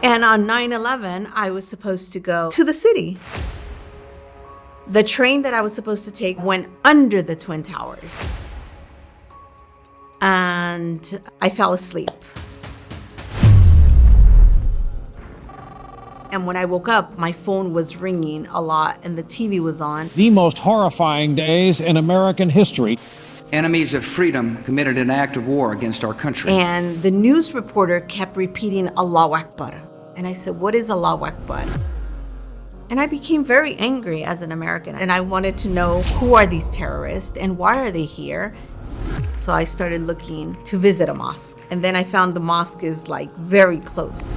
And on 9/11, I was supposed to go to the city. The train that I was supposed to take went under the Twin Towers. And I fell asleep. And when I woke up, my phone was ringing a lot and the TV was on. The most horrifying days in American history. Enemies of freedom committed an act of war against our country. And the news reporter kept repeating Allahu Akbar. And I said, what is Allahu Akbar? And I became very angry as an American. And I wanted to know, who are these terrorists and why are they here? So I started looking to visit a mosque. And then I found the mosque is like very close.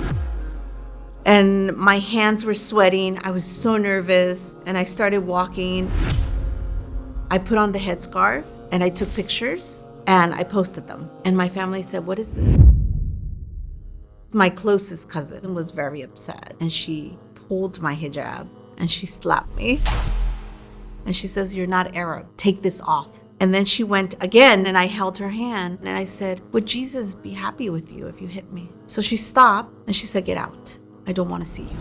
And my hands were sweating. I was so nervous. And I started walking. I put on the headscarf and I took pictures and I posted them. And my family said, what is this? My closest cousin was very upset and she pulled my hijab and she slapped me. And she says, you're not Arab, take this off. And then she went again and I held her hand and I said, would Jesus be happy with you if you hit me? So she stopped and she said, get out. I don't want to see you.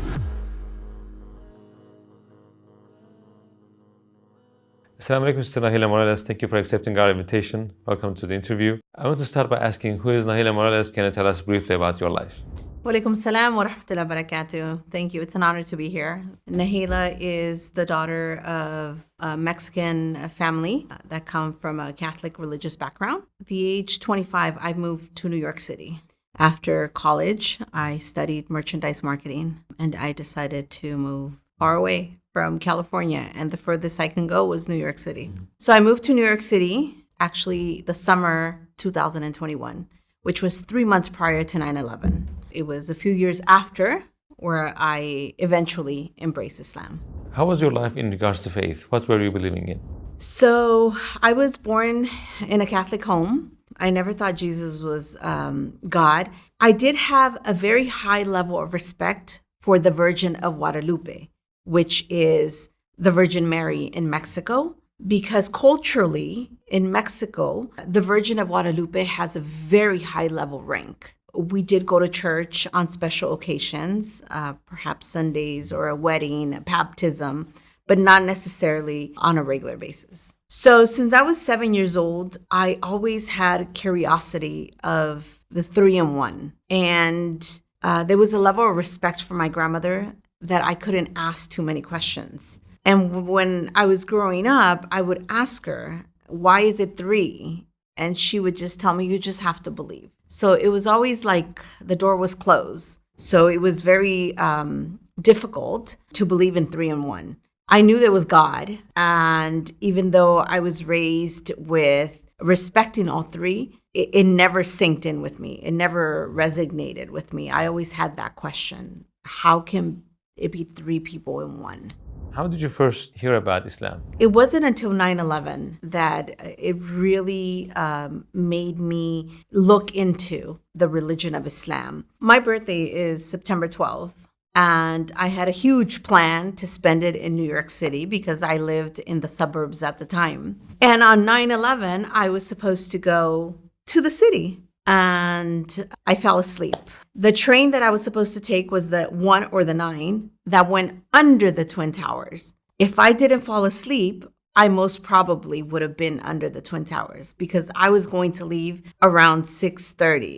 Assalamu alaikum, Sister Nahila Morales. Thank you for accepting our invitation. Welcome to the interview. I want to start by asking, who is Nahila Morales? Can you tell us briefly about your life? Walaikum salam wa rahmatullahi wa barakatuh. Thank you. It's an honor to be here. Nahila is the daughter of a Mexican family that come from a Catholic religious background. At the age 25, I moved to New York City. After college, I studied merchandise marketing and I decided to move far away from California, and the furthest I can go was New York City. So I moved to New York City, actually the summer 2021, which was 3 months prior to 9/11. It was a few years after where I eventually embraced Islam. How was your life in regards to faith? What were you believing in? So I was born in a Catholic home. I never thought Jesus was God. I did have a very high level of respect for the Virgin of Guadalupe, which is the Virgin Mary in Mexico, because culturally in Mexico, the Virgin of Guadalupe has a very high level rank. We did go to church on special occasions, perhaps Sundays or a wedding, a baptism, but not necessarily on a regular basis. So since I was 7 years old, I always had curiosity of the 3-in-1. And there was a level of respect for my grandmother that I couldn't ask too many questions. And when I was growing up, I would ask her, why is it 3? And she would just tell me, you just have to believe. So it was always like the door was closed. So it was very difficult to believe in 3-in-1. I knew there was God. And even though I was raised with respecting all 3, it never synced in with me. It never resonated with me. I always had that question. How can it be 3 people in one? How did you first hear about Islam? It wasn't until 9/11 that it really made me look into the religion of Islam. My birthday is September 12th. And I had a huge plan to spend it in New York City because I lived in the suburbs at the time. And on 9/11, I was supposed to go to the city and I fell asleep. The train that I was supposed to take was the 1 or the 9 that went under the Twin Towers. If I didn't fall asleep, I most probably would have been under the Twin Towers because I was going to leave around 6:30.